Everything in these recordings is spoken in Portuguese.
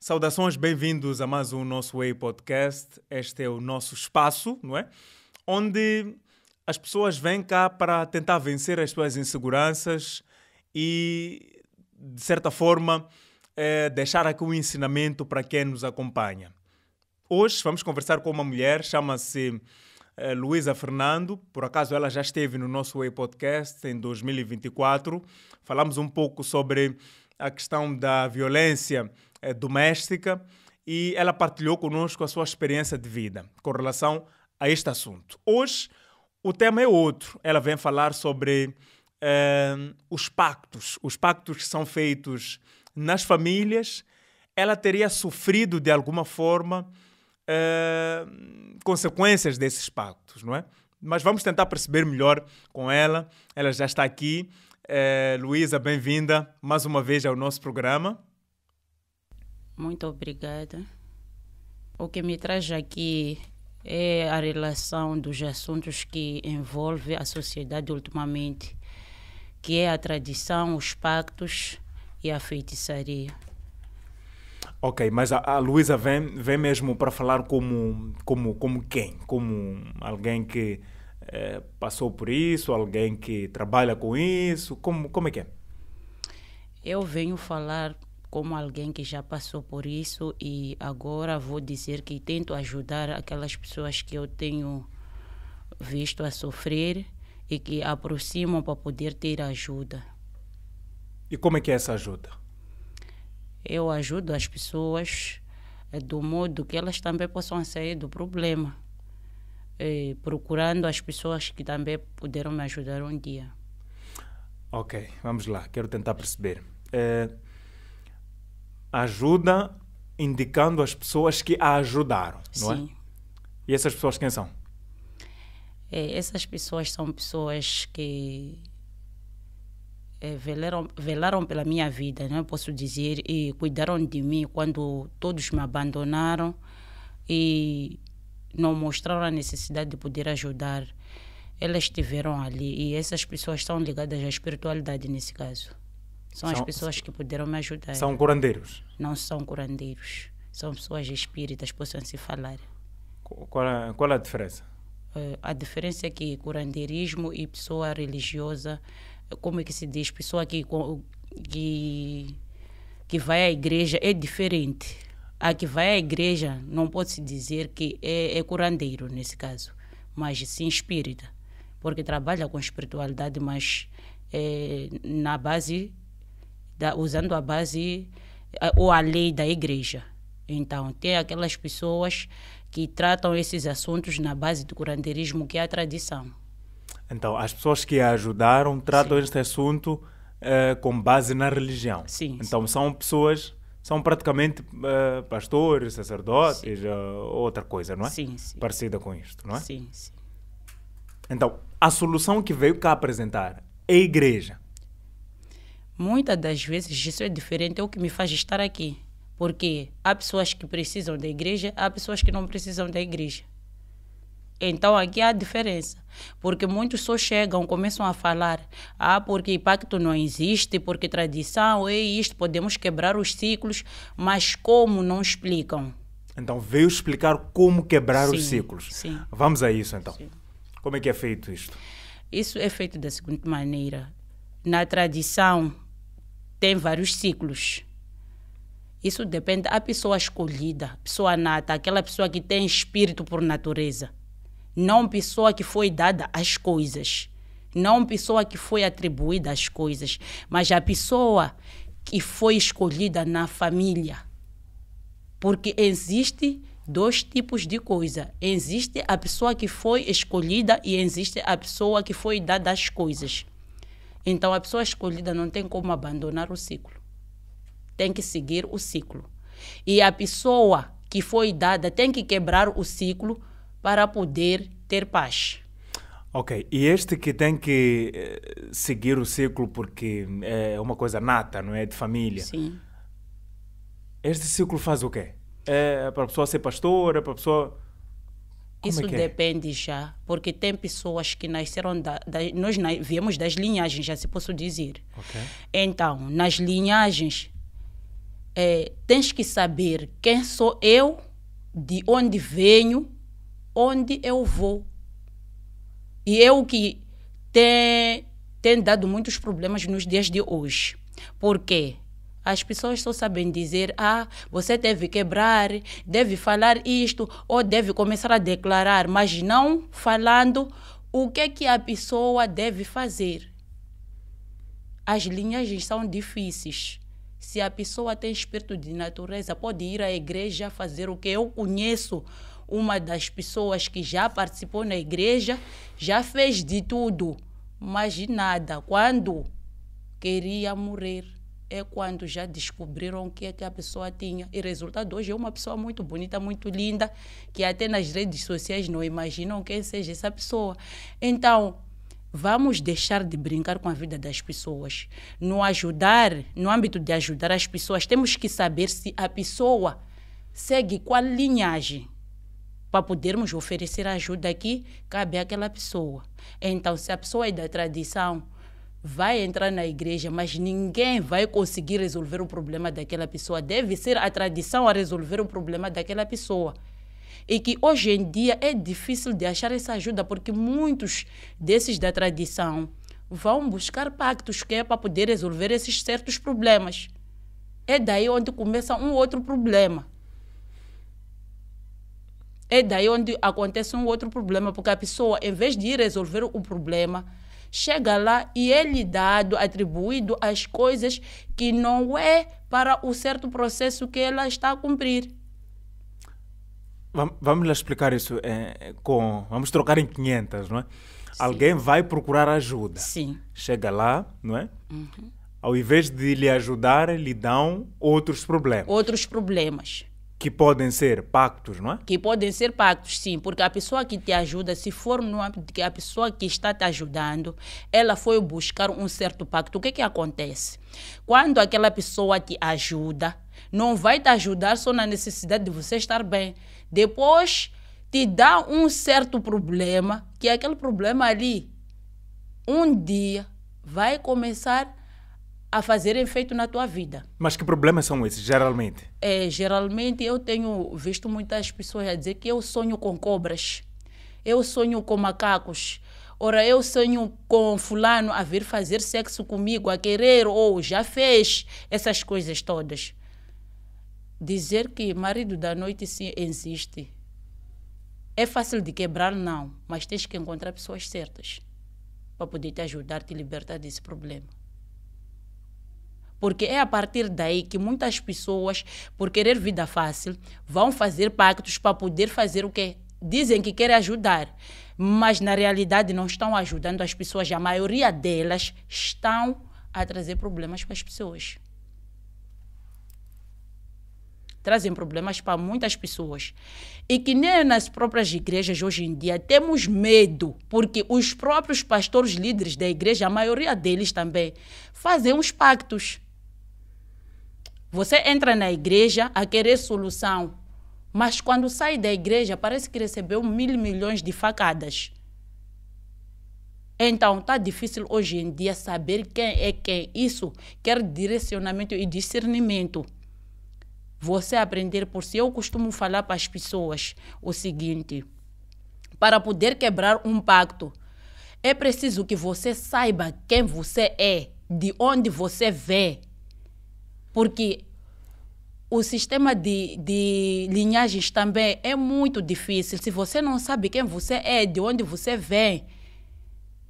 Saudações, bem-vindos a mais um nosso Way Podcast. Este é o nosso espaço, não é? Onde as pessoas vêm cá para tentar vencer as suas inseguranças e, de certa forma, deixar aqui um ensinamento para quem nos acompanha. Hoje vamos conversar com uma mulher, chama-se Luísa Fernando. Por acaso ela já esteve no nosso Way Podcast em 2024. Falamos um pouco sobre a questão da violência doméstica e ela partilhou conosco a sua experiência de vida com relação a este assunto. Hoje o tema é outro. Ela vem falar sobre os pactos que são feitos nas famílias. Ela teria sofrido de alguma forma consequências desses pactos, não é? Mas vamos tentar perceber melhor com ela. Ela já está aqui. Luísa, bem-vinda mais uma vez ao nosso programa. Muito obrigada. O que me traz aqui é a relação dos assuntos que envolvem a sociedade ultimamente, que é a tradição, os pactos e a feitiçaria. Ok, mas a Luísa vem mesmo para falar como quem? Como alguém que passou por isso, alguém que trabalha com isso? Como é que é? Eu venho falar como alguém que já passou por isso e agora vou dizer que tento ajudar aquelas pessoas que eu tenho visto a sofrer e que aproximam para poder ter ajuda. E como é que é essa ajuda? Eu ajudo as pessoas do modo que elas também possam sair do problema, procurando as pessoas que também puderam me ajudar um dia. Ok, vamos lá, quero tentar perceber. Ajuda indicando as pessoas que a ajudaram, não é? Sim. E essas pessoas quem são? Essas pessoas são pessoas que velaram pela minha vida, não posso dizer, e cuidaram de mim quando todos me abandonaram e não mostraram a necessidade de poder ajudar. Elas estiveram ali e essas pessoas estão ligadas à espiritualidade nesse caso. São as pessoas que puderam me ajudar. São curandeiros? Não são curandeiros. São pessoas espíritas, possam se falar. Qual é a diferença? A diferença é que curandeirismo e pessoa religiosa, como é que se diz? Pessoa que vai à igreja é diferente. A que vai à igreja não pode-se dizer que é curandeiro, nesse caso, mas sim espírita. Porque trabalha com espiritualidade, mas na base... usando a base ou a lei da igreja. Então, tem aquelas pessoas que tratam esses assuntos na base do curandeirismo, que é a tradição. Então, as pessoas que a ajudaram tratam este assunto com base na religião. Sim. Então, são pessoas, são praticamente pastores, sacerdotes, outra coisa, não é? Sim, sim. Parecida com isto, não é? Sim, sim. Então, a solução que veio cá apresentar é a igreja. Muitas das vezes isso é diferente, é o que me faz estar aqui. Porque há pessoas que precisam da igreja, há pessoas que não precisam da igreja. Então aqui há a diferença. Porque muitos só chegam, começam a falar, porque pacto não existe, porque tradição é isto, podemos quebrar os ciclos, mas como não explicam? Então veio explicar como quebrar os ciclos. Sim. Vamos a isso então. Sim. Como é que é feito isto? Isso é feito da seguinte maneira. Na tradição, tem vários ciclos. Isso depende da pessoa escolhida, pessoa nata, aquela pessoa que tem espírito por natureza. Não pessoa que foi dada às coisas. Não pessoa que foi atribuída às coisas. Mas a pessoa que foi escolhida na família. Porque existe dois tipos de coisa. Existe a pessoa que foi escolhida e existe a pessoa que foi dada às coisas. Então, a pessoa escolhida não tem como abandonar o ciclo. Tem que seguir o ciclo. E a pessoa que foi dada tem que quebrar o ciclo para poder ter paz. Ok. E este que tem que seguir o ciclo porque é uma coisa nata, não é? De família. Sim. Este ciclo faz o quê? É para a pessoa ser pastora, para a pessoa... Isso depende já, porque tem pessoas que nasceram, nós viemos das linhagens, já se posso dizer. Okay. Então, nas linhagens, tens que saber quem sou eu, de onde venho, onde eu vou. E é o que tem dado muitos problemas nos dias de hoje. Por quê? As pessoas só sabem dizer, você deve quebrar, deve falar isto, ou deve começar a declarar, mas não falando o que a pessoa deve fazer. As linhagens são difíceis. Se a pessoa tem espírito de natureza, pode ir à igreja fazer o que eu conheço. Uma das pessoas que já participou na igreja, já fez de tudo, mas de nada. Quando queria morrer, é quando já descobriram o que a pessoa tinha. E resultado, hoje é uma pessoa muito bonita, muito linda, que até nas redes sociais não imaginam quem seja essa pessoa. Então, vamos deixar de brincar com a vida das pessoas. No âmbito de ajudar as pessoas, temos que saber se a pessoa segue qual linhagem, para podermos oferecer ajuda que cabe àquela pessoa. Então, se a pessoa é da tradição, vai entrar na igreja, mas ninguém vai conseguir resolver o problema daquela pessoa. Deve ser a tradição a resolver o problema daquela pessoa. E que hoje em dia é difícil de achar essa ajuda, porque muitos desses da tradição vão buscar pactos que é para poder resolver esses certos problemas. É daí onde começa um outro problema. É daí onde acontece um outro problema, porque a pessoa, em vez de ir resolver o problema, chega lá e é lhe dado, atribuído as coisas que não é para o certo processo que ela está a cumprir. Vamos lá explicar isso vamos trocar em 500, não é? Sim. Alguém vai procurar ajuda. Sim. Chega lá, não é? Uhum. Ao invés de lhe ajudar, lhe dão outros problemas. Outros problemas. Que podem ser pactos, não é? Que podem ser pactos, sim, porque a pessoa que te ajuda, se for no âmbito que a pessoa que está te ajudando, ela foi buscar um certo pacto. O que acontece? Quando aquela pessoa te ajuda, não vai te ajudar só na necessidade de você estar bem. Depois te dá um certo problema, que aquele problema ali, um dia, vai começar a fazer efeito na tua vida. Mas que problemas são esses, geralmente? Geralmente eu tenho visto muitas pessoas a dizer que eu sonho com cobras, eu sonho com macacos, ora eu sonho com fulano a vir fazer sexo comigo, a querer, ou já fez essas coisas todas. Dizer que marido da noite sim existe. É fácil de quebrar, não, mas tens que encontrar pessoas certas para poder te ajudar, te libertar desse problema. Porque é a partir daí que muitas pessoas, por querer vida fácil, vão fazer pactos para poder fazer o quê? Dizem que querem ajudar, mas na realidade não estão ajudando as pessoas. A maioria delas estão a trazer problemas para as pessoas. Trazem problemas para muitas pessoas. E que nem nas próprias igrejas hoje em dia temos medo, porque os próprios pastores líderes da igreja, a maioria deles também, fazem uns pactos. Você entra na igreja a querer solução, mas quando sai da igreja parece que recebeu 1.000 milhões de facadas. Então está difícil hoje em dia saber quem é quem. Isso quer direcionamento e discernimento. Você aprender por si. Eu costumo falar para as pessoas o seguinte: para poder quebrar um pacto, é preciso que você saiba quem você é, de onde você vem. Porque o sistema de linhagens também é muito difícil. Se você não sabe quem você é, de onde você vem,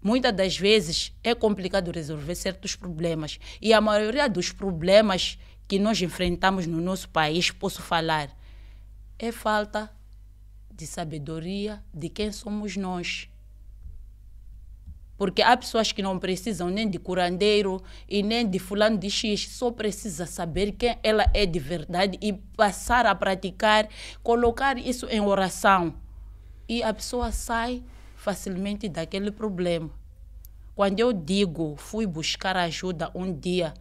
muitas das vezes é complicado resolver certos problemas. E a maioria dos problemas que nós enfrentamos no nosso país, posso falar, é falta de sabedoria de quem somos nós. Porque há pessoas que não precisam nem de curandeiro e nem de fulano de X, só precisa saber quem ela é de verdade e passar a praticar, colocar isso em oração. E a pessoa sai facilmente daquele problema. Quando eu digo, fui buscar ajuda um dia,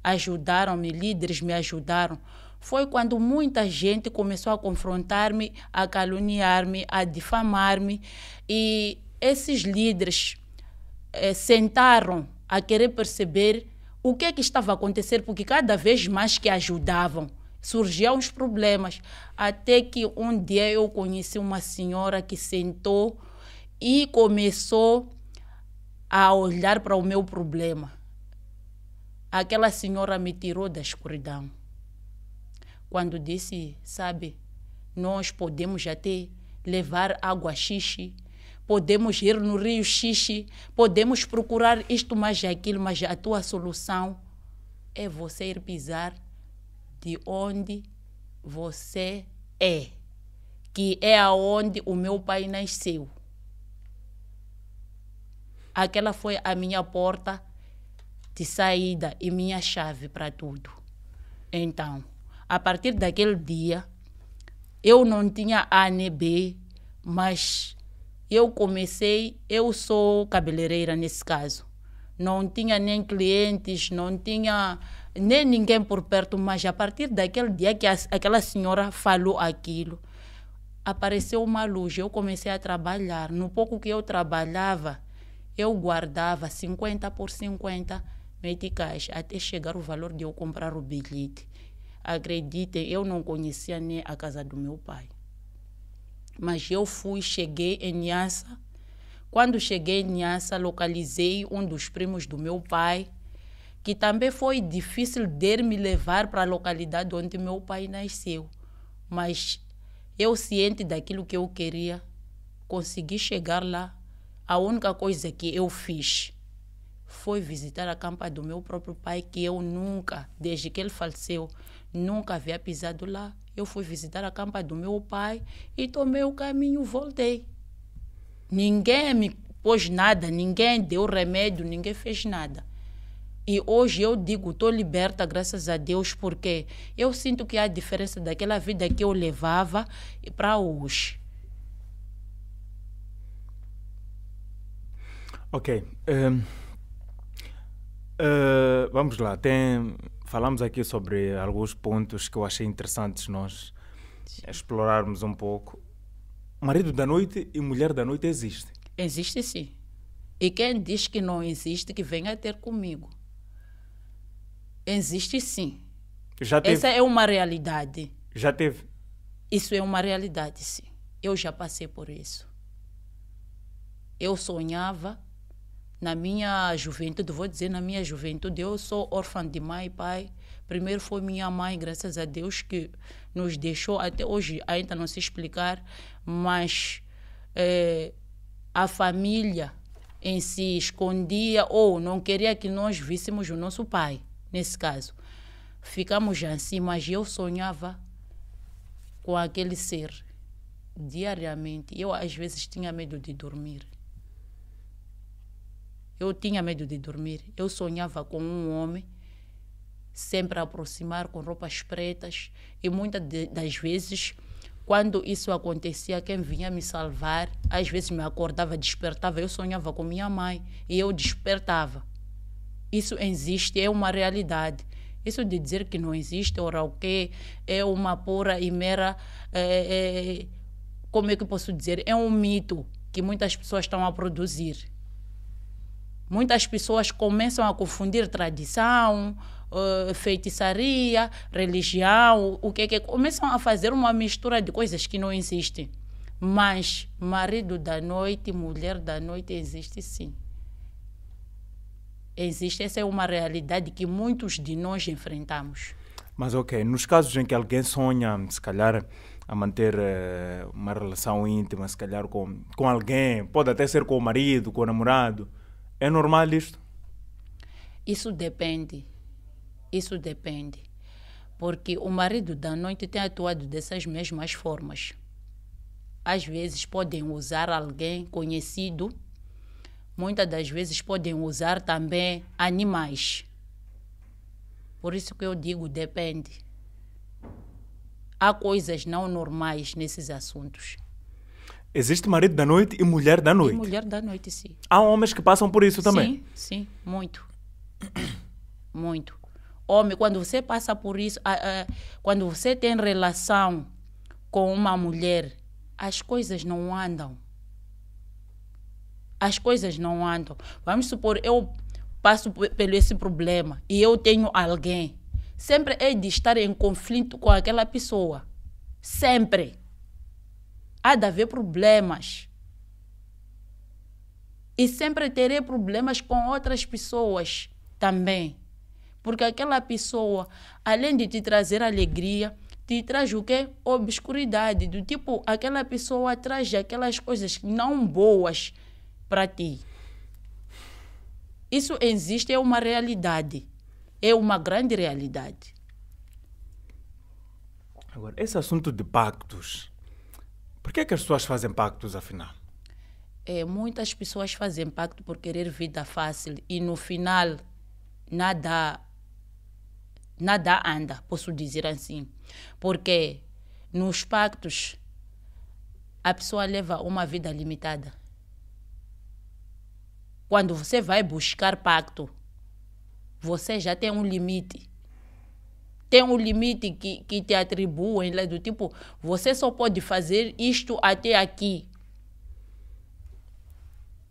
ajudaram-me, líderes me ajudaram, foi quando muita gente começou a confrontar-me, a caluniar-me, a difamar-me. E esses líderes sentaram a querer perceber o que é que estava a acontecer, porque cada vez mais que ajudavam, Surgiam os problemas. Até que um dia eu conheci uma senhora que sentou e começou a olhar para o meu problema. Aquela senhora me tirou da escuridão. Quando disse, sabe, nós podemos até levar água xixi, podemos ir no rio xixi, podemos procurar isto mais aquilo, mas a tua solução é você ir pisar de onde você é, que é aonde o meu pai nasceu. Aquela foi a minha porta de saída e minha chave para tudo. Então, a partir daquele dia, eu não tinha A nem B, mas eu sou cabeleireira nesse caso. Não tinha nem clientes, não tinha nem ninguém por perto, mas a partir daquele dia que aquela senhora falou aquilo, apareceu uma luz, eu comecei a trabalhar. No pouco que eu trabalhava, eu guardava 50 por 50 meticais, até chegar o valor de eu comprar o bilhete. Acreditem, eu não conhecia nem a casa do meu pai. Mas eu cheguei em Niassa. Quando cheguei em Niassa, localizei um dos primos do meu pai, que também foi difícil de me levar para a localidade onde meu pai nasceu. Mas eu, ciente daquilo que eu queria, consegui chegar lá. A única coisa que eu fiz foi visitar a campa do meu próprio pai, que eu nunca, desde que ele faleceu, nunca havia pisado lá. Eu fui visitar a campa do meu pai e tomei o caminho, voltei. Ninguém me pôs nada, ninguém deu remédio, ninguém fez nada. E hoje eu digo, estou liberta, graças a Deus, porque eu sinto que há diferença daquela vida que eu levava para hoje. Ok. Vamos lá. Falamos aqui sobre alguns pontos que eu achei interessantes nós explorarmos um pouco. Marido da noite e mulher da noite existe? Existe sim. E quem diz que não existe, que venha ter comigo. Existe sim. Já teve? Essa é uma realidade. Já teve? Isso é uma realidade, sim. Eu já passei por isso. Eu sonhava, na minha juventude, vou dizer na minha juventude, eu sou órfã de mãe e pai. Primeiro foi minha mãe, graças a Deus, que nos deixou, até hoje ainda não se explicar, mas a família em si escondia ou não queria que nós víssemos o nosso pai, nesse caso. Ficamos assim, mas eu sonhava com aquele ser diariamente. Eu, às vezes, tinha medo de dormir. Eu tinha medo de dormir. Eu sonhava com um homem, sempre a aproximar com roupas pretas. E muitas das vezes, quando isso acontecia, quem vinha me salvar, às vezes me acordava, despertava. Eu sonhava com minha mãe e eu despertava. Isso existe, é uma realidade. Isso de dizer que não existe, ora o quê, é uma pura e mera... como é que eu posso dizer? É um mito que muitas pessoas estão a produzir. Muitas pessoas começam a confundir tradição, feitiçaria, religião, o que começam a fazer uma mistura de coisas que não existem. Mas marido da noite, mulher da noite existe sim. Existe, essa é uma realidade que muitos de nós enfrentamos. Mas ok, nos casos em que alguém sonha, se calhar, a manter uma relação íntima, se calhar com alguém, pode até ser com o marido, com o namorado, é normal isto? Isso depende. Isso depende. Porque o marido da noite tem atuado dessas mesmas formas. Às vezes podem usar alguém conhecido, muitas das vezes podem usar também animais. Por isso que eu digo, depende. Há coisas não normais nesses assuntos. Existe marido da noite e mulher da noite? E mulher da noite, sim. Há homens que passam por isso também? Sim, sim, muito. Muito. Homem, quando você passa por isso, quando você tem relação com uma mulher, as coisas não andam. As coisas não andam. Vamos supor, eu passo por esse problema e eu tenho alguém. sempre é de estar em conflito com aquela pessoa. Sempre. Há de haver problemas. E sempre terei problemas com outras pessoas também. Porque aquela pessoa, além de te trazer alegria, te traz o quê? Obscuridade. Do tipo, aquela pessoa traz aquelas coisas não boas para ti. Isso existe, é uma realidade. É uma grande realidade. Agora, esse assunto de pactos, por que é que as pessoas fazem pactos, afinal? Muitas pessoas fazem pacto por querer vida fácil e no final nada anda, posso dizer assim. Porque nos pactos a pessoa leva uma vida limitada. Quando você vai buscar pacto, você já tem um limite. Tem um limite que te atribuem, do tipo, você só pode fazer isto até aqui.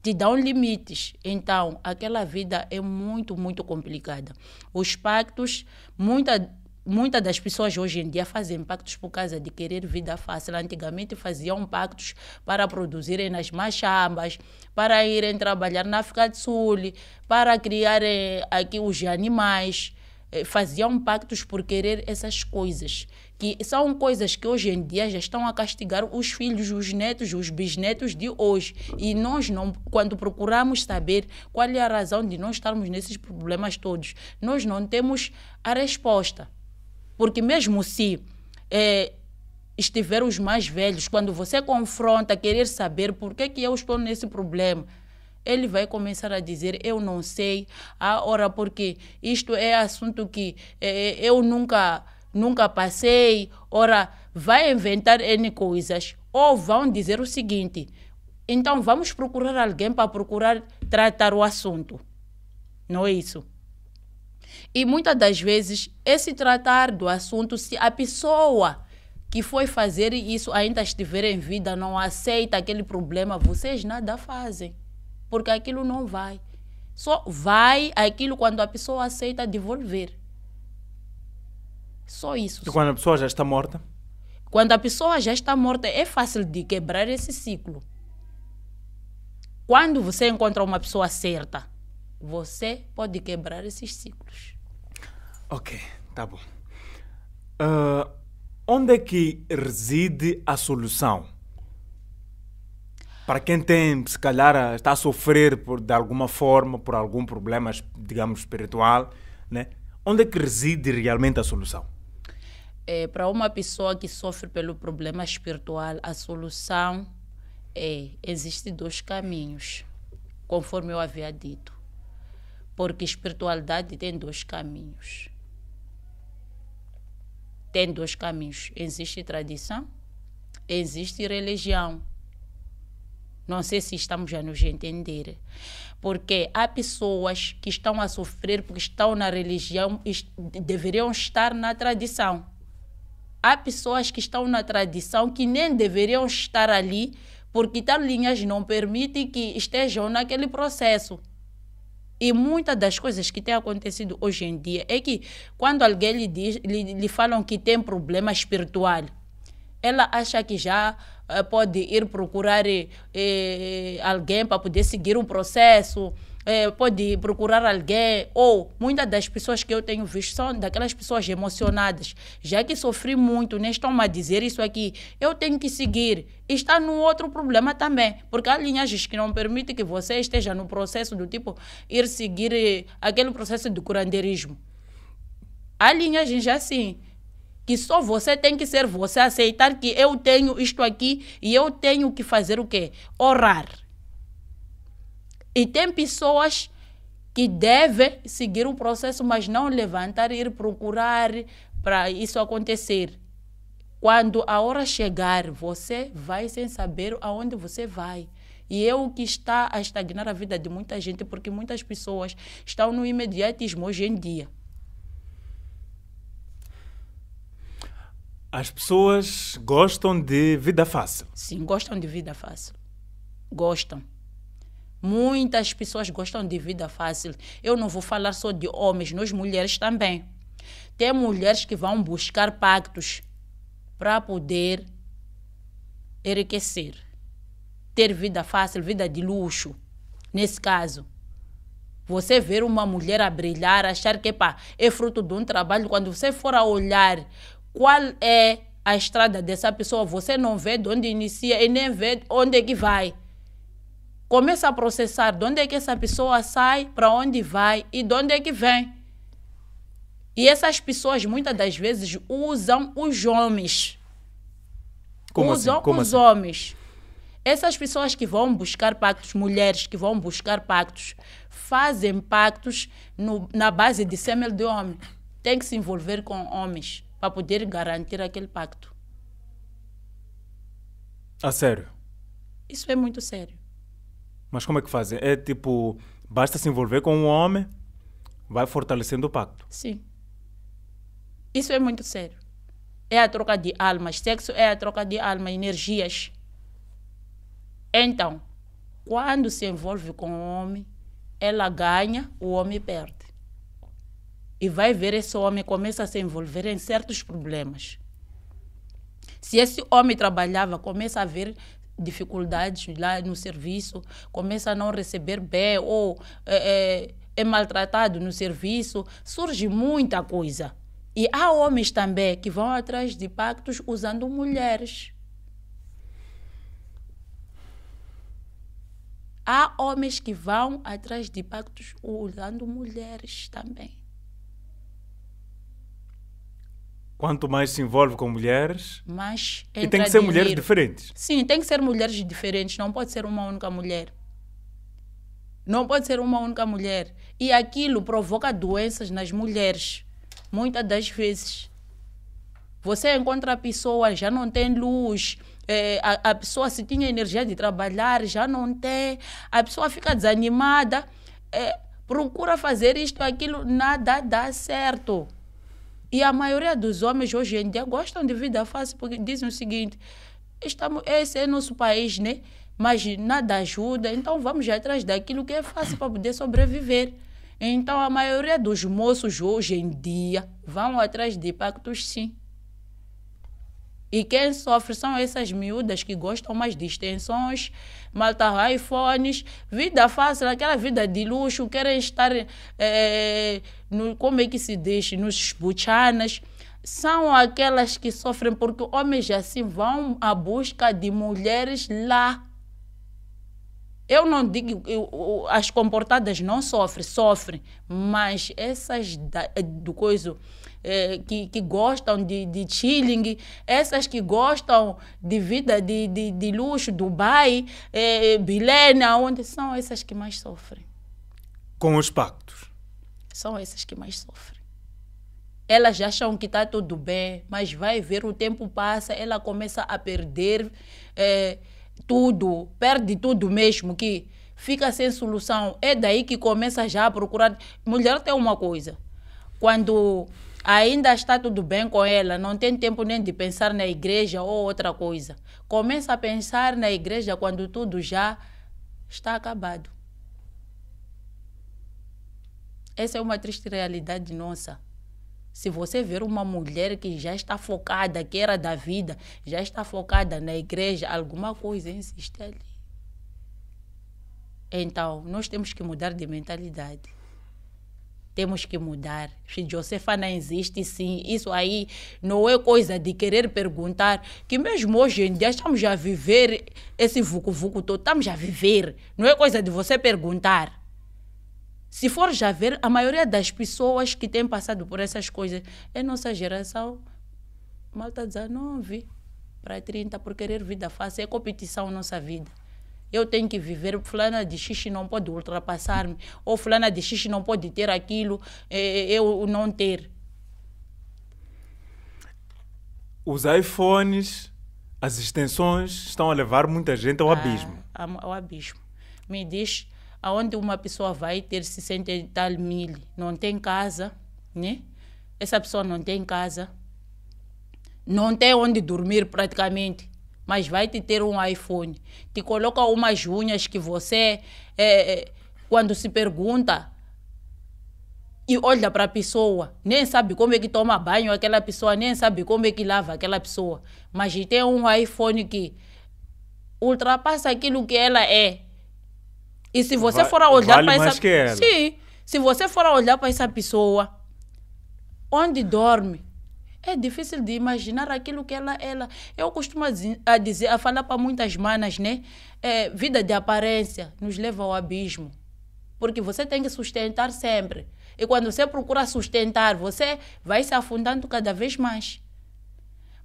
Te dão limites. Então, aquela vida é muito, muito complicada. Os pactos, muitas das pessoas hoje em dia fazem pactos por causa de querer vida fácil. Antigamente faziam pactos para produzirem nas machambas, para irem trabalhar na África do Sul, para criarem aqui os animais. Faziam pactos por querer essas coisas, que são coisas que hoje em dia já estão a castigar os filhos, os netos, os bisnetos de hoje. E nós, quando procuramos saber qual é a razão de nós estarmos nesses problemas todos, nós não temos a resposta. Porque mesmo se estiver os mais velhos, quando você confronta, querer saber por que eu estou nesse problema, ele vai começar a dizer, eu não sei, ora, porque isto é assunto que eu nunca passei, ora, vai inventar N coisas. Ou vão dizer o seguinte, então vamos procurar alguém para procurar tratar o assunto. Não é isso? E muitas das vezes, esse tratar do assunto, se a pessoa que foi fazer isso ainda estiver em vida, não aceita aquele problema, vocês nada fazem. Porque aquilo não vai. Só vai aquilo quando a pessoa aceita devolver. Só isso. E quando a pessoa já está morta? Quando a pessoa já está morta, é fácil de quebrar esse ciclo. Quando você encontra uma pessoa certa, você pode quebrar esses ciclos. Ok, tá bom. Onde é que reside a solução? Para quem tem, se calhar, está a sofrer de alguma forma, por algum problema, digamos, espiritual, né? Onde é que reside realmente a solução? Para uma pessoa que sofre pelo problema espiritual, a solução existem 2 caminhos, conforme eu havia dito. Porque espiritualidade tem 2 caminhos. Tem 2 caminhos. Existe tradição, existe religião. Não sei se estamos a nos entender. Porque há pessoas que estão a sofrer porque estão na religião e deveriam estar na tradição. Há pessoas que estão na tradição que nem deveriam estar ali porque tal linhagem não permite que estejam naquele processo. E muitas das coisas que têm acontecido hoje em dia é que quando alguém lhe falam que tem problema espiritual, ela acha que já pode ir procurar alguém para poder seguir um processo, pode procurar alguém, ou muitas das pessoas que eu tenho visto são daquelas pessoas emocionadas, já que sofri muito, nem estão a dizer isso aqui, eu tenho que seguir. Está num outro problema também, porque há linhagens que não permitem que você esteja no processo do tipo ir seguir aquele processo de curandeirismo. Há linhagens assim, que só você tem que ser você, aceitar que eu tenho isto aqui e eu tenho que fazer o quê? Orar. E tem pessoas que devem seguir o processo, mas não levantar e ir procurar para isso acontecer. Quando a hora chegar, você vai sem saber aonde você vai. E é o que está a estagnar a vida de muita gente, porque muitas pessoas estão no imediatismo hoje em dia. As pessoas gostam de vida fácil. Sim, gostam de vida fácil. Gostam. Muitas pessoas gostam de vida fácil. Eu não vou falar só de homens, nós mulheres também. Tem mulheres que vão buscar pactos para poder enriquecer, ter vida fácil, vida de luxo. Nesse caso, você ver uma mulher a brilhar, achar que é fruto de um trabalho, quando você for a olhar qual é a estrada dessa pessoa, você não vê de onde inicia e nem vê onde é que vai. Começa a processar de onde é que essa pessoa sai, para onde vai e de onde é que vem. E essas pessoas muitas das vezes usam os homens. Como usam assim? Como os assim? homens. Essas pessoas que vão buscar pactos, mulheres que vão buscar pactos, fazem pactos na base de sêmen de homem. Tem que se envolver com homens para poder garantir aquele pacto. A sério? Isso é muito sério. Mas como é que fazem? É tipo, basta se envolver com um homem, vai fortalecendo o pacto. Sim. Isso é muito sério. É a troca de almas. Sexo é a troca de alma, energias. Então, quando se envolve com o homem, ela ganha, o homem perde. E vai ver esse homem começa a se envolver em certos problemas. Se esse homem trabalhava, começa a ver dificuldades lá no serviço, começa a não receber bem ou é maltratado no serviço, surge muita coisa. E há homens também que vão atrás de pactos usando mulheres. Há homens que vão atrás de pactos usando mulheres também. Quanto mais se envolve com mulheres, Mas e tem que ser mulheres diferentes. Sim, tem que ser mulheres diferentes, não pode ser uma única mulher. Não pode ser uma única mulher. E aquilo provoca doenças nas mulheres, muitas das vezes. Você encontra a pessoa, já não tem luz, a pessoa se tinha energia de trabalhar, já não tem, a pessoa fica desanimada, procura fazer isto, aquilo, nada dá certo. E a maioria dos homens hoje em dia gostam de vida fácil porque dizem o seguinte, esse é nosso país, né? Mas nada ajuda, então vamos atrás daquilo que é fácil para poder sobreviver. Então a maioria dos moços hoje em dia vão atrás de pactos, sim. E quem sofre são essas miúdas que gostam mais de extensões, malta iPhones, vida fácil, aquela vida de luxo, querem estar, como é que se diz, nos buchanas. São aquelas que sofrem porque homens assim vão à busca de mulheres lá. Eu não digo que as comportadas não sofrem, mas essas do coisa... que gostam de chilling, essas que gostam de vida de luxo, Dubai, Bilena, onde são essas que mais sofrem. Com os pactos. São essas que mais sofrem. Elas acham que está tudo bem, mas vai ver, o tempo passa, ela começa a perder tudo, perde tudo mesmo, que fica sem solução. É daí que começa já a procurar. Mulher tem uma coisa, quando ainda está tudo bem com ela, não tem tempo nem de pensar na igreja ou outra coisa. Começa a pensar na igreja quando tudo já está acabado. Essa é uma triste realidade nossa. Se você ver uma mulher que já está focada, que era da vida, já está focada na igreja, alguma coisa insiste ali. Então, nós temos que mudar de mentalidade. Temos que mudar. Se Josefa não existe, sim. Isso aí não é coisa de querer perguntar, que mesmo hoje em dia estamos a viver esse vucu-vucu todo, estamos a viver. Não é coisa de você perguntar. Se for já ver, a maioria das pessoas que têm passado por essas coisas é nossa geração, malta 19 para 30, por querer vida fácil, é competição nossa vida. Eu tenho que viver, fulana de xixi não pode ultrapassar-me, ou fulana de xixi não pode ter aquilo, eu não ter. Os iPhones, as extensões estão a levar muita gente ao abismo. Ao abismo. Me diz, aonde uma pessoa vai ter 60 e tal mil, não tem casa, né? Essa pessoa não tem casa, não tem onde dormir praticamente, mas vai te ter um iPhone, te coloca umas unhas que você, quando se pergunta, e olha para a pessoa, nem sabe como é que toma banho aquela pessoa, nem sabe como é que lava aquela pessoa, mas tem um iPhone que ultrapassa aquilo que ela é. E se você for a olhar vale para mais essa... que ela. Sim, se você for a olhar para essa pessoa, onde dorme, é difícil de imaginar aquilo que ela... Eu costumo a falar para muitas manas, né? Vida de aparência nos leva ao abismo. Porque você tem que sustentar sempre. E quando você procura sustentar, você vai se afundando cada vez mais.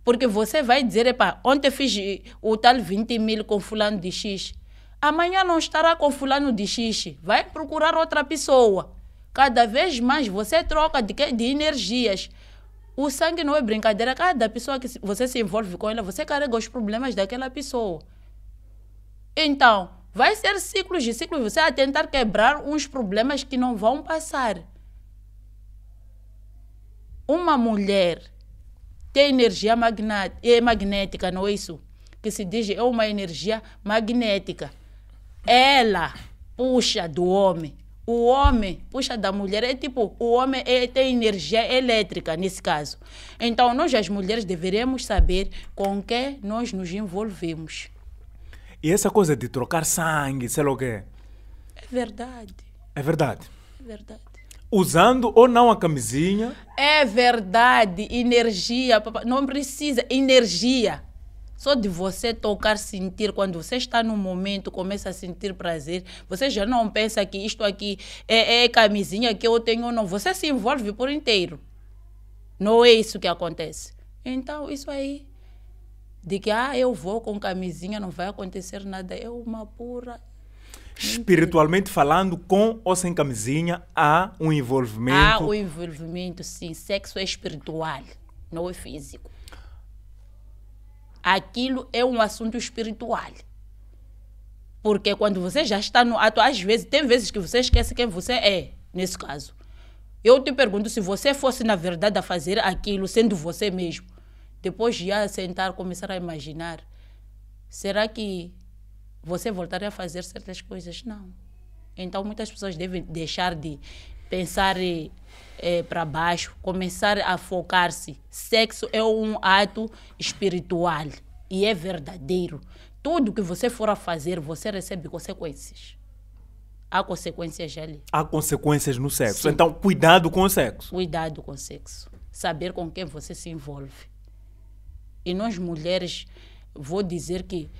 Porque você vai dizer, epá, ontem fiz o tal 20 mil com fulano de X. Amanhã não estará com fulano de X. Vai procurar outra pessoa. Cada vez mais você troca de energias. O sangue não é brincadeira. Cada pessoa que você se envolve com ela, você carrega os problemas daquela pessoa. Então, vai ser ciclos e ciclos. Você vai tentar quebrar uns problemas que não vão passar. Uma mulher tem energia magnética, não é isso? Que se diz é uma energia magnética. Ela puxa do homem. O homem puxa da mulher. É tipo, o homem tem energia elétrica nesse caso. Então, nós as mulheres deveríamos saber com que nós nos envolvemos. E essa coisa de trocar sangue, sei lá o quê? É verdade. É verdade. É verdade. Usando ou não a camisinha. É verdade. Energia. Não precisa. Energia. Só de você tocar, sentir, quando você está no momento, começa a sentir prazer, você já não pensa que isto aqui é camisinha que eu tenho ou não. Você se envolve por inteiro. Não é isso que acontece. Então, isso aí, de que eu vou com camisinha, não vai acontecer nada, é uma pura... Espiritualmente falando, com ou sem camisinha, há um envolvimento. Há um envolvimento, sim. Sexo é espiritual, não é físico. Aquilo é um assunto espiritual. Porque quando você já está no ato, às vezes, tem vezes que você esquece quem você é, nesse caso. Eu te pergunto, se você fosse, na verdade, a fazer aquilo, sendo você mesmo, depois de sentar, começar a imaginar, será que você voltaria a fazer certas coisas? Não. Então, muitas pessoas devem deixar de pensar para baixo, começar a focar-se. Sexo é um ato espiritual e é verdadeiro. Tudo que você for a fazer, você recebe consequências. Há consequências ali. Há consequências no sexo. Sim. Então, cuidado com o sexo. Cuidado com o sexo. Saber com quem você se envolve. E nós mulheres, vou dizer que,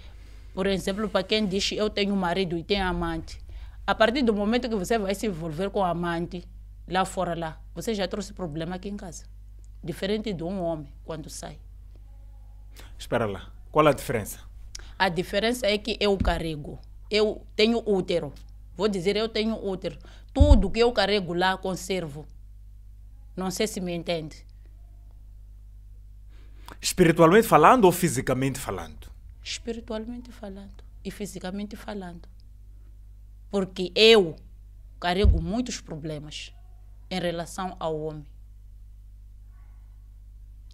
por exemplo, para quem diz eu tenho marido e tenho amante, a partir do momento que você vai se envolver com o amante, lá fora, você já trouxe problema aqui em casa. Diferente de um homem quando sai. Espera lá. Qual a diferença? A diferença é que eu carrego. Eu tenho útero. Vou dizer, eu tenho útero. Tudo que eu carrego lá, conservo. Não sei se me entende. Espiritualmente falando ou fisicamente falando? Espiritualmente falando e fisicamente falando. Porque eu carrego muitos problemas em relação ao homem.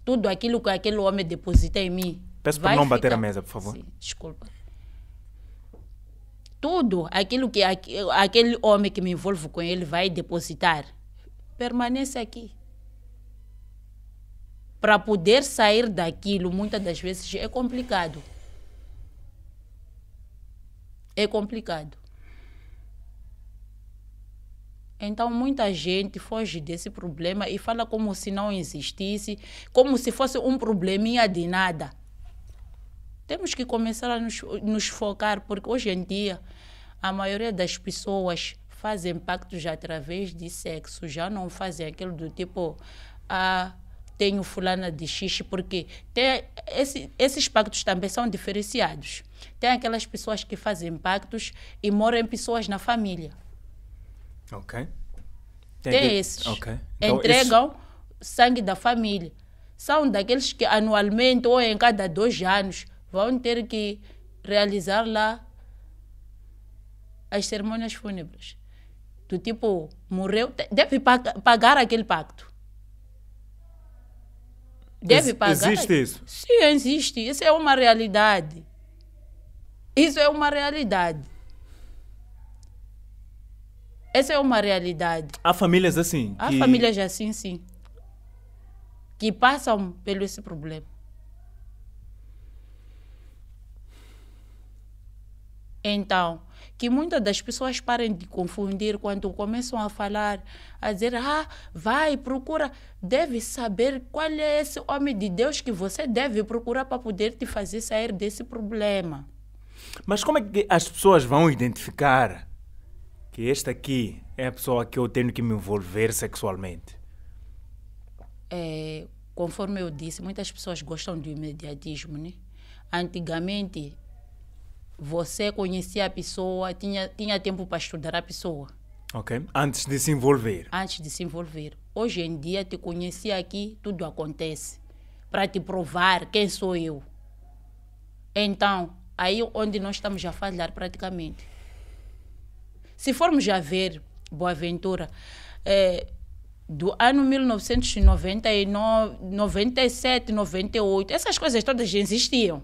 Tudo aquilo que aquele homem deposita em mim. Peço para não bater a mesa, por favor. Sim, desculpa. Tudo aquilo que aquele homem que me envolve com ele vai depositar, permanece aqui. Para poder sair daquilo, muitas das vezes é complicado. É complicado. Então, muita gente foge desse problema e fala como se não existisse, como se fosse um probleminha de nada. Temos que começar a nos focar, porque hoje em dia, a maioria das pessoas fazem pactos através de sexo, já não fazem aquilo do tipo, tenho fulana de X, porque esses pactos também são diferenciados. Tem aquelas pessoas que fazem pactos e moram pessoas na família. Ok. Tem esses. Okay. Então, entregam sangue da família. São daqueles que anualmente ou em cada 2 anos vão ter que realizar lá as cerimônias fúnebres. Do tipo, morreu, deve pagar aquele pacto. Deve pagar. Existe isso? Sim, existe. Isso é uma realidade. Isso é uma realidade. Essa é uma realidade. Há famílias assim? Há famílias assim, sim, que passam pelo esse problema. Então, que muitas das pessoas parem de confundir quando começam a falar, a dizer, vai, procura, deve saber qual é esse homem de Deus que você deve procurar para poder te fazer sair desse problema. Mas como é que as pessoas vão identificar que esta aqui é a pessoa que eu tenho que me envolver sexualmente? Conforme eu disse, muitas pessoas gostam do imediatismo, né? Antigamente, você conhecia a pessoa, tinha tempo para estudar a pessoa. Ok. Antes de se envolver. Antes de se envolver. Hoje em dia, te conheci aqui, tudo acontece. Para te provar quem sou eu. Então, aí onde nós estamos a falhar praticamente. Se formos a ver, Boaventura, do ano 1999, 97, 98, essas coisas todas já existiam.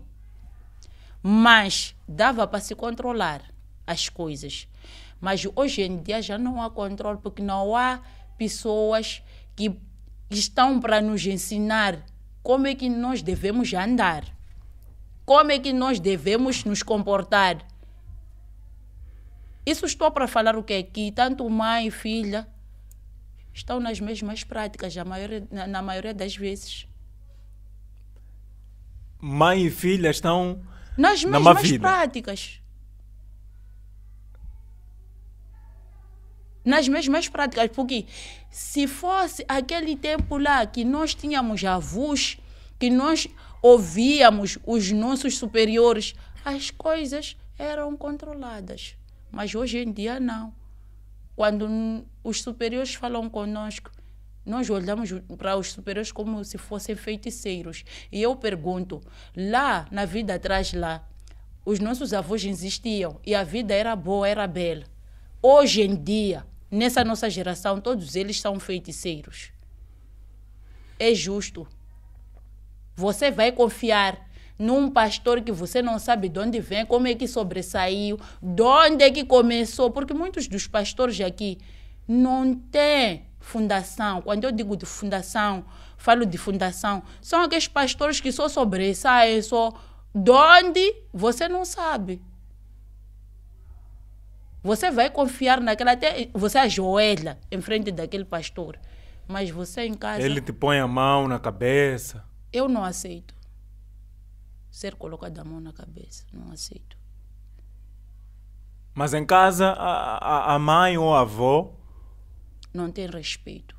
Mas dava para se controlar as coisas. Mas hoje em dia já não há controle, porque não há pessoas que estão para nos ensinar como é que nós devemos andar, como é que nós devemos nos comportar. Isso estou para falar o que é que tanto mãe e filha estão nas mesmas práticas, na maioria das vezes. Mãe e filha estão nas mesmas práticas. Nas mesmas práticas, porque se fosse aquele tempo lá que nós tínhamos avós, que nós ouvíamos os nossos superiores, as coisas eram controladas. Mas hoje em dia não. Quando os superiores falam conosco, nós olhamos para os superiores como se fossem feiticeiros. E eu pergunto, lá na vida atrás lá, os nossos avós existiam e a vida era boa, era bela. Hoje em dia, nessa nossa geração, todos eles são feiticeiros. É justo. Você vai confiar num pastor que você não sabe de onde vem, como é que sobressaiu, de onde é que começou, porque muitos dos pastores aqui não têm fundação. Quando eu digo de fundação, falo de fundação, são aqueles pastores que só sobressaem, só de onde você não sabe. Você vai confiar naquela, até você ajoelha em frente daquele pastor, mas você em casa... Ele te põe a mão na cabeça. Eu não aceito ser colocado a mão na cabeça, não aceito. Mas em casa, a mãe ou a avó... não tem respeito.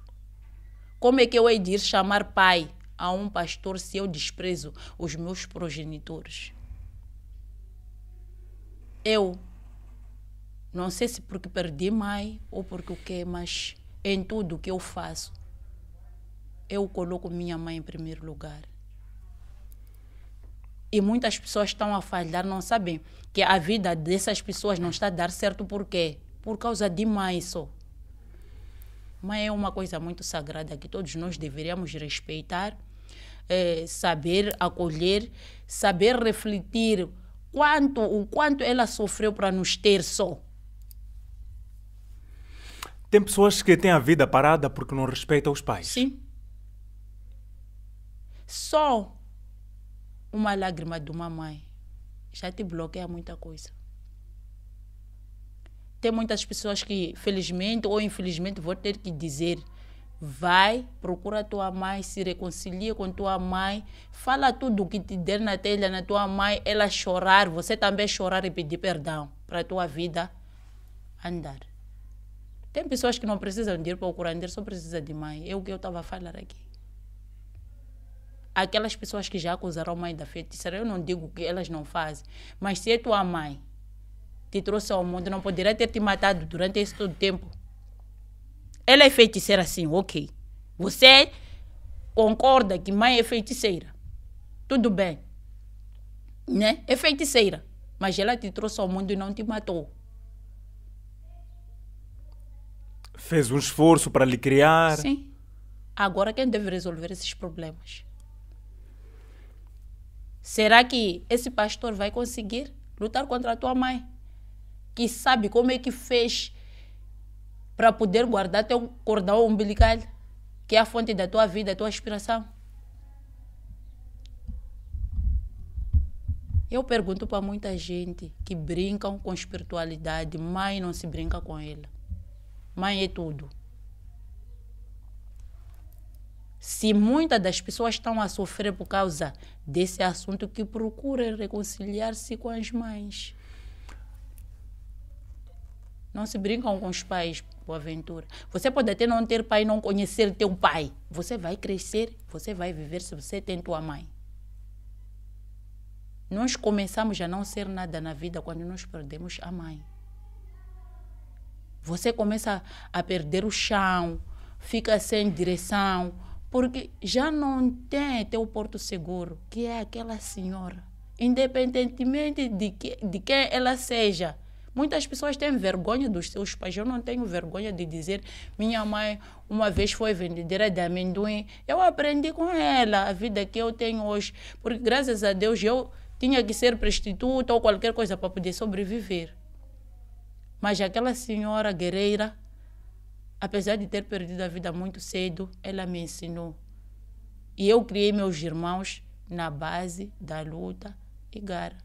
Como é que eu hei de ir chamar pai a um pastor se eu desprezo os meus progenitores? Eu não sei se porque perdi mãe ou porque o quê, mas em tudo que eu faço, eu coloco minha mãe em primeiro lugar. E muitas pessoas estão a falhar, não sabem que a vida dessas pessoas não está a dar certo. Por quê? Por causa de mãe só. Mãe é uma coisa muito sagrada que todos nós deveríamos respeitar, saber acolher, saber refletir o quanto ela sofreu para nos ter só. Tem pessoas que têm a vida parada porque não respeitam os pais. Sim. Só uma lágrima de uma mãe já te bloqueia muita coisa. Tem muitas pessoas que, felizmente ou infelizmente, vou ter que dizer, vai, procura a tua mãe, se reconcilia com tua mãe, fala tudo o que te der na telha na tua mãe, ela chorar, você também chorar e pedir perdão para a tua vida andar. Tem pessoas que não precisam de ir para o curandeiro, só precisam de mãe. É o que eu estava a falar aqui. Aquelas pessoas que já acusaram a mãe da feiticeira, eu não digo que elas não fazem, mas se é tua mãe te trouxe ao mundo, não poderia ter te matado durante esse todo tempo. Ela é feiticeira sim, ok. Você concorda que mãe é feiticeira. Tudo bem. Né? É feiticeira. Mas ela te trouxe ao mundo e não te matou. Fez um esforço para lhe criar. Sim. Agora quem deve resolver esses problemas? Será que esse pastor vai conseguir lutar contra a tua mãe? Que sabe como é que fez para poder guardar teu cordão umbilical, que é a fonte da tua vida, da tua aspiração. Eu pergunto para muita gente que brincam com espiritualidade, mãe não se brinca com ela. Mãe é tudo. Se muitas das pessoas estão a sofrer por causa desse assunto, que procurem reconciliar-se com as mães. Não se brincam com os pais, Boaventura. Você pode até não ter pai, não conhecer teu pai. Você vai crescer, você vai viver se você tem tua mãe. Nós começamos a não ser nada na vida quando nós perdemos a mãe. Você começa a perder o chão, fica sem direção, porque já não tem teu porto seguro, que é aquela senhora. Independentemente de quem ela seja. Muitas pessoas têm vergonha dos seus pais. Eu não tenho vergonha de dizer, minha mãe uma vez foi vendedora de amendoim. Eu aprendi com ela a vida que eu tenho hoje. Porque graças a Deus eu tinha que ser prostituta ou qualquer coisa para poder sobreviver. Mas aquela senhora guerreira, apesar de ter perdido a vida muito cedo, ela me ensinou. E eu criei meus irmãos na base da luta e garra.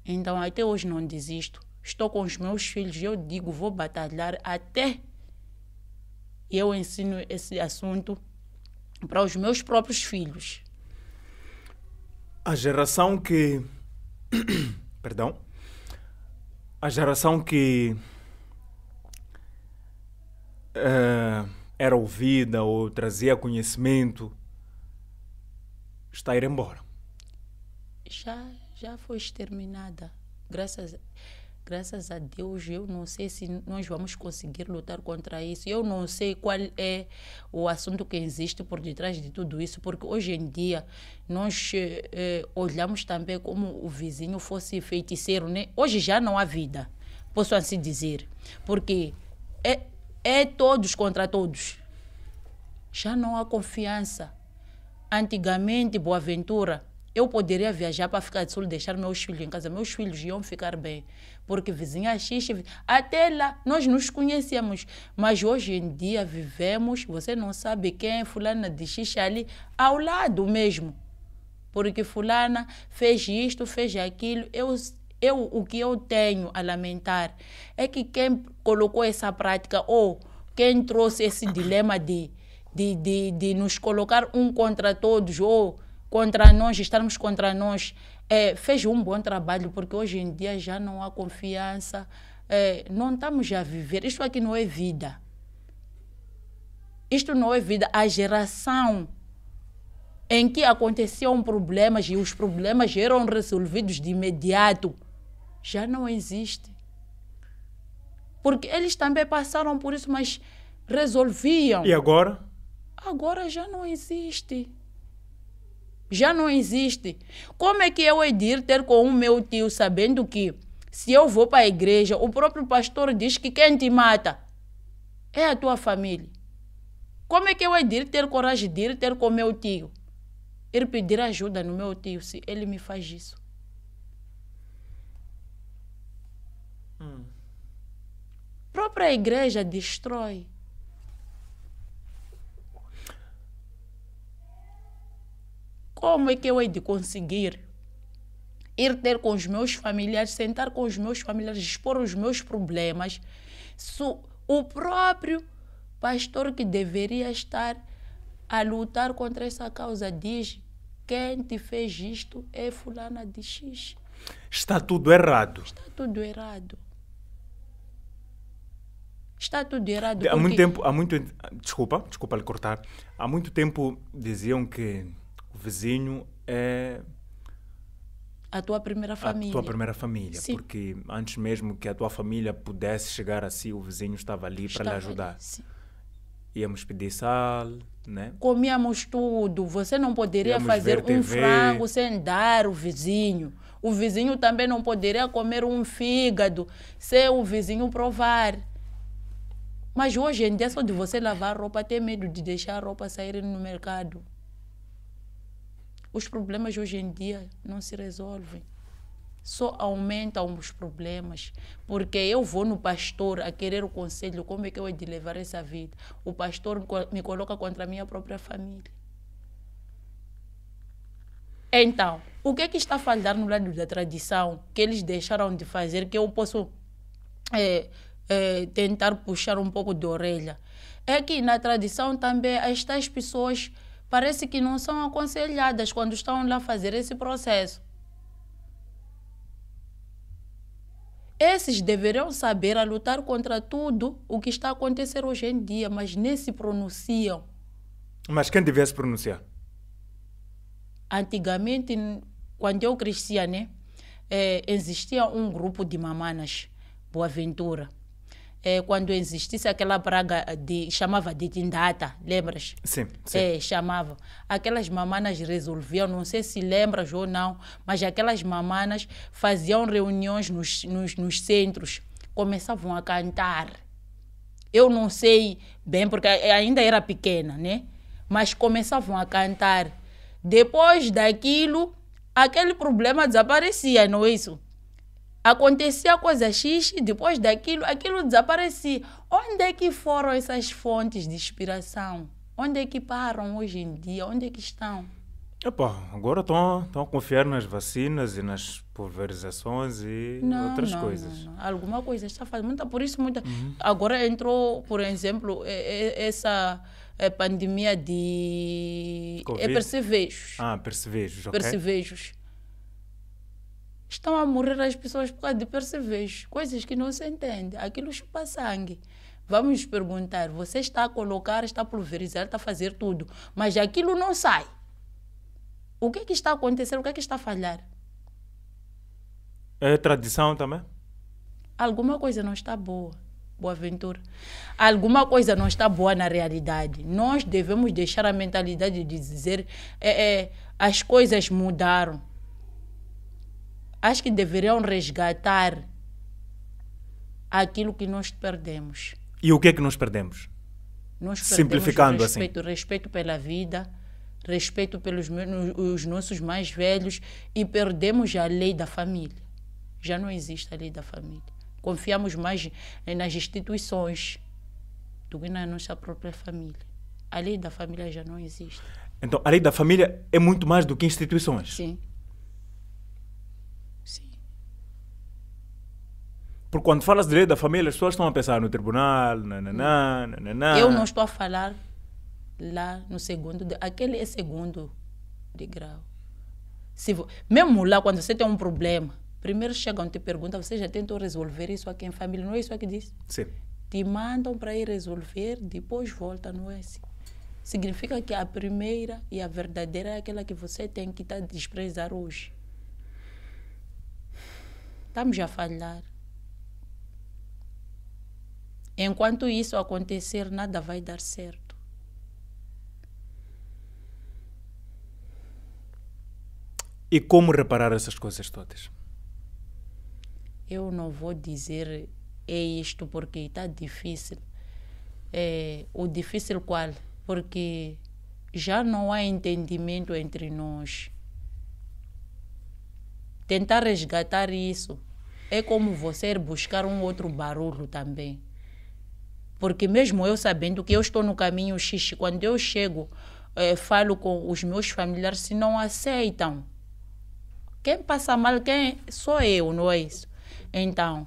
Então, até hoje não desisto. Estou com os meus filhos e eu digo, vou batalhar até eu ensino esse assunto para os meus próprios filhos. A geração que... Perdão. A geração que era ouvida ou trazia conhecimento está a ir embora. Já foi exterminada. Graças a Deus, eu não sei se nós vamos conseguir lutar contra isso. Eu não sei qual é o assunto que existe por detrás de tudo isso, porque hoje em dia nós olhamos também como o vizinho fosse feiticeiro, né? Hoje já não há vida, posso assim dizer, porque é todos contra todos. Já não há confiança. Antigamente, Boaventura, eu poderia viajar para ficar de sul, deixar meus filhos em casa. Meus filhos iam ficar bem. Porque vizinha X, até lá, nós nos conhecíamos. Mas hoje em dia vivemos, você não sabe quem é fulana de X ali, ao lado mesmo. Porque fulana fez isto, fez aquilo. O que eu tenho a lamentar é que quem colocou essa prática ou quem trouxe esse dilema de nos colocar um contra todos ou contra nós, estarmos contra nós, fez um bom trabalho, porque hoje em dia já não há confiança, não estamos a viver. Isto aqui não é vida. Isto não é vida. A geração em que aconteciam problemas e os problemas eram resolvidos de imediato, já não existe. Porque eles também passaram por isso, mas resolviam. E agora? Agora já não existe. Já não existe. Como é que eu hei de ir ter com o meu tio sabendo que se eu vou para a igreja, o próprio pastor diz que quem te mata é a tua família? Como é que eu hei de ir ter coragem de ir ter com o meu tio? Ir pedir ajuda no meu tio se ele me faz isso? Própria igreja destrói. Como é que eu hei de conseguir ir ter com os meus familiares, sentar com os meus familiares, expor os meus problemas, se o próprio pastor que deveria estar a lutar contra essa causa diz: quem te fez isto é fulana de X. Está tudo errado. Está tudo errado. Está tudo errado. Há muito tempo, desculpa lhe cortar. Há muito tempo diziam que o vizinho é a tua primeira família. A tua primeira família. Sim. Porque antes mesmo que a tua família pudesse chegar assim, o vizinho estava ali para lhe ajudar. Sim. Íamos pedir sal, né? Comíamos tudo. Você não poderia Íamos fazer ver TV. frango sem dar o vizinho. O vizinho também não poderia comer um fígado sem o vizinho provar. Mas hoje em dia, só de você lavar roupa, tem medo de deixar a roupa sair no mercado. Os problemas hoje em dia não se resolvem. só aumentam os problemas. Porque eu vou no pastor a querer o conselho, como é que eu hei de levar essa vida? O pastor me coloca contra a minha própria família. Então, o que é que está a falhar no lado da tradição que eles deixaram de fazer, que eu posso tentar puxar um pouco de orelha? É que na tradição também estas pessoas parece que não são aconselhadas quando estão lá a fazer esse processo. Esses deveriam saber a lutar contra tudo o que está a acontecer hoje em dia, mas nem se pronunciam. Mas quem devia se pronunciar? Antigamente, quando eu crescia, né, existia um grupo de mamanas, Boaventura. Quando existisse aquela praga, chamava de Tindata, lembras? Sim. Chamava. Aquelas mamanas resolviam, não sei se lembras ou não, mas aquelas mamanas faziam reuniões nos centros, começavam a cantar. Eu não sei bem, porque ainda era pequena, né? Mas começavam a cantar. Depois daquilo, aquele problema desaparecia, não é isso? Acontecia coisa X e depois daquilo, aquilo desaparecia. Onde é que foram essas fontes de inspiração? Onde é que param hoje em dia? Onde é que estão? Agora estão a confiar nas vacinas e nas pulverizações e outras coisas. Não. Alguma coisa está fazendo. Por isso, agora entrou, por exemplo, essa pandemia de percevejos. Percevejos, ok. Percevejos. Estão a morrer as pessoas por causa de percevejos. Coisas que não se entende. Aquilo chupa sangue. Vamos perguntar, você está a colocar, está a pulverizar, está a fazer tudo, mas aquilo não sai. O que é que está a acontecer? O que é que está a falhar? É tradição também? Alguma coisa não está boa, Boaventura. Alguma coisa não está boa na realidade. Nós devemos deixar a mentalidade de dizer as coisas mudaram. Acho que deveriam resgatar aquilo que nós perdemos. E o que é que nós perdemos? Nós perdemos simplificando respeito pela vida, respeito pelos os nossos mais velhos e perdemos a lei da família. Já não existe a lei da família. Confiamos mais nas instituições do que na nossa própria família. A lei da família já não existe. Então, a lei da família é muito mais do que instituições? Sim. Porque quando falas de lei da família, as pessoas estão a pensar no tribunal, Eu não estou a falar lá no segundo, aquele é segundo de grau. Mesmo lá, quando você tem um problema, primeiro chegam e te perguntam, você já tentou resolver isso aqui em família? Não é isso que diz? Sim. Te mandam para ir resolver, depois volta, não é assim? Significa que a primeira e a verdadeira é aquela que você tem que a desprezar hoje. Estamos a falhar. Enquanto isso acontecer, nada vai dar certo. E como reparar essas coisas todas? Eu não vou dizer isto porque está difícil. O difícil qual? Porque já não há entendimento entre nós. Tentar resgatar isso é como você ir buscar um outro barulho também. Porque mesmo eu sabendo que eu estou no caminho X, quando eu chego, falo com os meus familiares, se não aceitam. Quem passa mal, sou eu, não é isso? Então,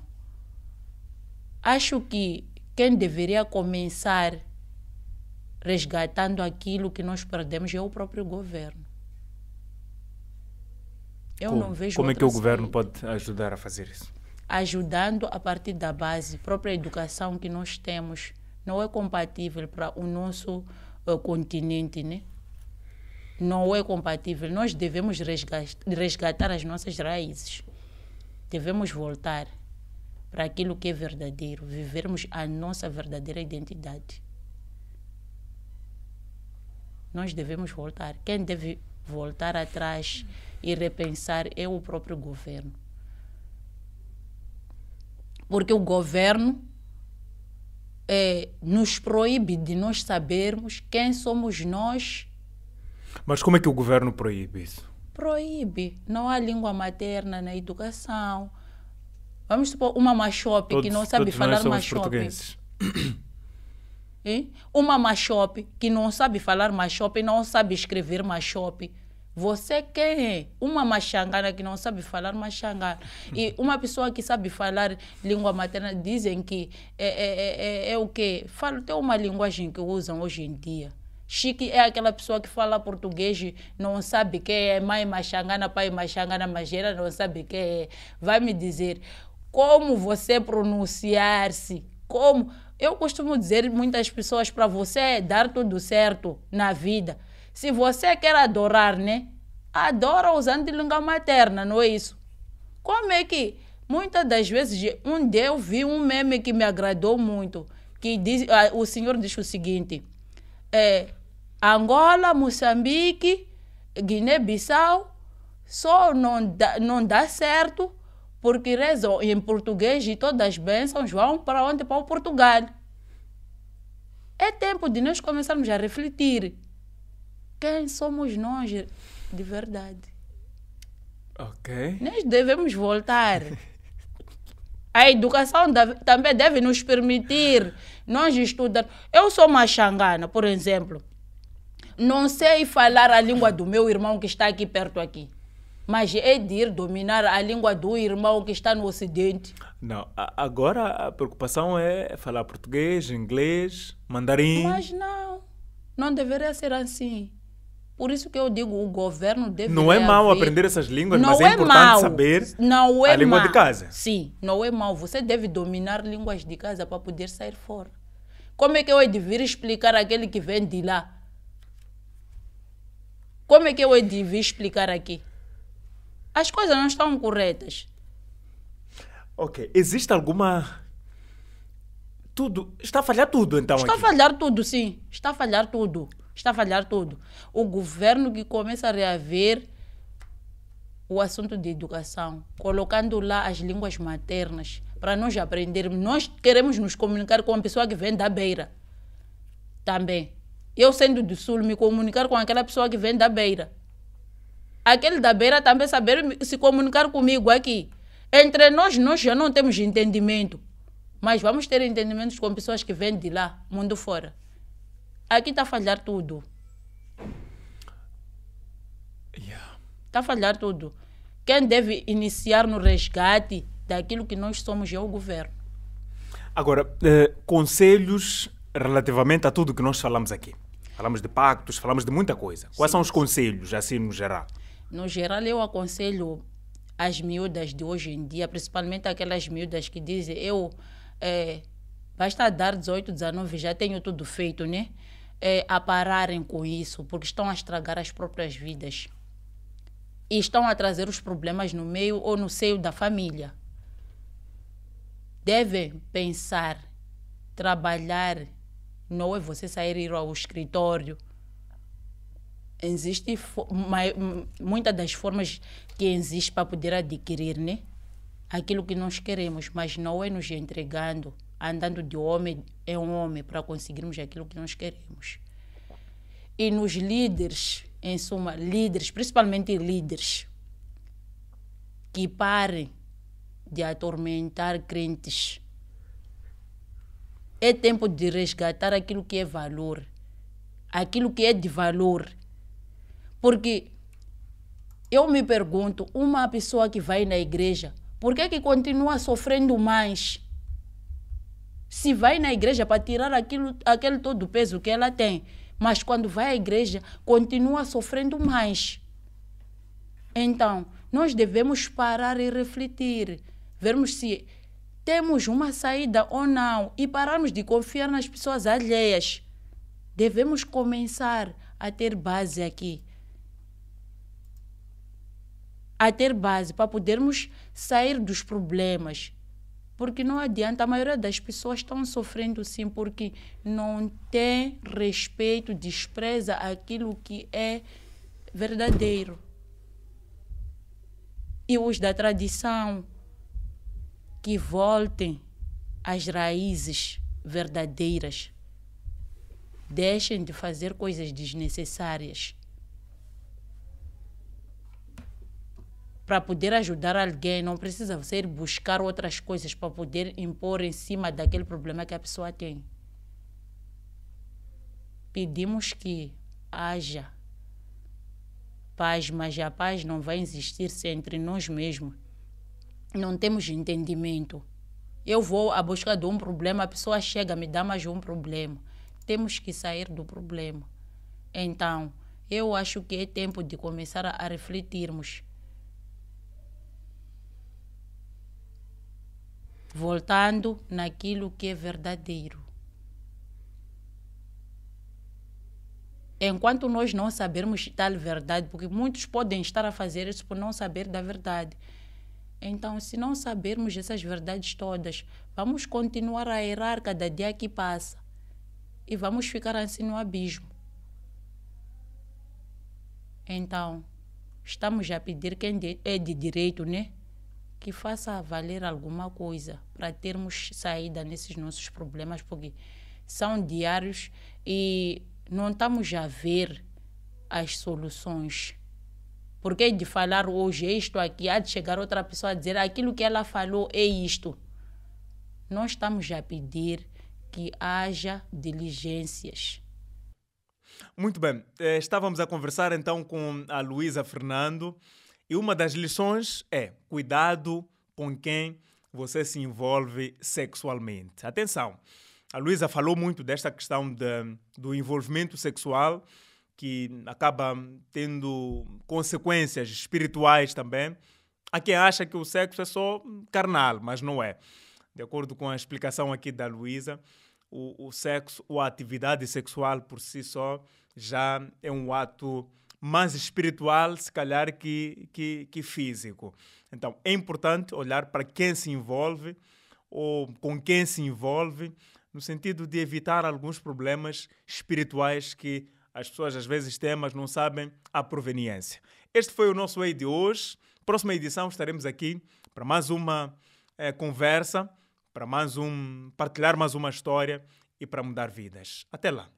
acho que quem deveria começar resgatando aquilo que nós perdemos é o próprio governo. Não vejo como é que o governo saída. pode ajudar a fazer isso? Ajudando a partir da base, própria educação que nós temos não é compatível para o nosso continente, né? Não é compatível. Nós devemos resgatar as nossas raízes. Devemos voltar para aquilo que é verdadeiro, vivermos a nossa verdadeira identidade. Nós devemos voltar. Quem deve voltar atrás e repensar é o próprio governo. Porque o governo nos proíbe de nós sabermos quem somos nós. Mas como é que o governo proíbe isso? Proíbe. Não há língua materna na educação. Vamos supor uma machope que não sabe falar machope. Uma machope que não sabe falar machope e não sabe escrever machope. Você quem é? Uma machangana que não sabe falar machangana. E uma pessoa que sabe falar língua materna, dizem que é o quê? Tem uma linguagem que usam hoje em dia. Chique é aquela pessoa que fala português e não sabe que é mãe machangana, pai machangana, mas ela não sabe que é. Vai me dizer como você pronunciar-se, como... Eu costumo dizer muitas pessoas, para você dar tudo certo na vida, se você quer adorar, né? Adora usando língua materna, não é isso? Como é que, muitas das vezes, um dia eu vi um meme que me agradou muito, que diz, o senhor diz o seguinte, Angola, Moçambique, Guiné-Bissau, só não dá certo porque rezam em português e todas as bênçãos vão para onde? Para o Portugal. É tempo de nós começarmos a refletir. Quem somos nós de verdade? Ok. Nós devemos voltar. A educação também deve nos permitir nós estudar. Eu sou machangana, por exemplo. Não sei falar a língua do meu irmão que está aqui perto aqui. Mas é de ir dominar a língua do irmão que está no Ocidente. Não, agora a preocupação é falar português, inglês, mandarim. Mas não deveria ser assim. Por isso que eu digo, o governo deveria... Não é mau aprender essas línguas, mas é importante saber a língua de casa. Sim, não é mau. Você deve dominar línguas de casa para poder sair fora. Como é que eu hei de vir explicar aquele que vem de lá? Como é que eu hei de vir explicar aqui? As coisas não estão corretas. Ok. Existe alguma... Tudo... Está a falhar tudo, então, Está aqui. a falhar tudo, sim. Está a falhar tudo. Está a falhar tudo. O governo que começa a reaver o assunto de educação, colocando lá as línguas maternas, para nós aprendermos. Nós queremos nos comunicar com a pessoa que vem da beira. Também. Eu, sendo do sul, me comunicar com aquela pessoa que vem da beira. Aquele da beira também saber se comunicar comigo aqui. Entre nós já não temos entendimento. Mas vamos ter entendimentos com pessoas que vêm de lá, mundo fora. Aqui está a falhar tudo. Está a falhar tudo. Quem deve iniciar no resgate daquilo que nós somos é o governo. Agora, conselhos relativamente a tudo que nós falamos aqui. Falamos de pactos, falamos de muita coisa. Quais são os conselhos, assim, no geral? No geral, eu aconselho as miúdas de hoje em dia, principalmente aquelas miúdas que dizem, basta dar 18, 19, já tenho tudo feito, né? A pararem com isso, porque estão a estragar as próprias vidas. E estão a trazer os problemas no meio ou no seio da família. Devem pensar, trabalhar, não é você sair e ir ao escritório. Existe muitas das formas que existe para poder adquirir, né? Aquilo que nós queremos, mas não é nos entregando, andando de homem em homem para conseguirmos aquilo que nós queremos. E nos líderes, em suma, líderes, principalmente líderes, que parem de atormentar crentes. É tempo de resgatar aquilo que é valor, aquilo que é de valor. Porque eu me pergunto, uma pessoa que vai na igreja, por que continua sofrendo mais? Se vai na igreja para tirar aquele todo o peso que ela tem, mas quando vai à igreja, continua sofrendo mais. Então, nós devemos parar e refletir, vermos se temos uma saída ou não e pararmos de confiar nas pessoas alheias. Devemos começar a ter base aqui. A ter base para podermos sair dos problemas. Porque não adianta, a maioria das pessoas estão sofrendo sim, porque não tem respeito, despreza aquilo que é verdadeiro. E os da tradição, que voltem às raízes verdadeiras. Deixem de fazer coisas desnecessárias. para poder ajudar alguém, não precisa você ir buscar outras coisas para poder impor em cima daquele problema que a pessoa tem. Pedimos que haja paz, mas a paz não vai existir se entre nós mesmos não temos entendimento. Eu vou à busca de um problema, a pessoa chega, me dá mais um problema. Temos que sair do problema. Então, eu acho que é tempo de começar a refletirmos. Voltando naquilo que é verdadeiro. Enquanto nós não sabermos tal verdade, porque muitos podem estar a fazer isso por não saber da verdade. Então, se não sabermos essas verdades todas, vamos continuar a errar cada dia que passa. E vamos ficar assim no abismo. Então, estamos a pedir quem é de direito, né? Que faça valer alguma coisa para termos saída nesses nossos problemas, porque são diários e não estamos a ver as soluções. Porque de falar hoje é isto aqui, há de chegar outra pessoa a dizer aquilo que ela falou é isto. Nós estamos a pedir que haja diligências. Muito bem, estávamos a conversar então com a Luísa Fernando e uma das lições é cuidado com quem você se envolve sexualmente. Atenção, a Luísa falou muito desta questão do envolvimento sexual que acaba tendo consequências espirituais também. Há quem acha que o sexo é só carnal, mas não é. De acordo com a explicação aqui da Luísa, o sexo ou a atividade sexual por si só já é um ato mais espiritual, se calhar, que físico. Então, é importante olhar para quem se envolve ou com quem se envolve, no sentido de evitar alguns problemas espirituais que as pessoas às vezes têm, mas não sabem a proveniência. Este foi o nosso Way de hoje. Próxima edição estaremos aqui para mais uma conversa, para partilhar mais uma história e para mudar vidas. Até lá.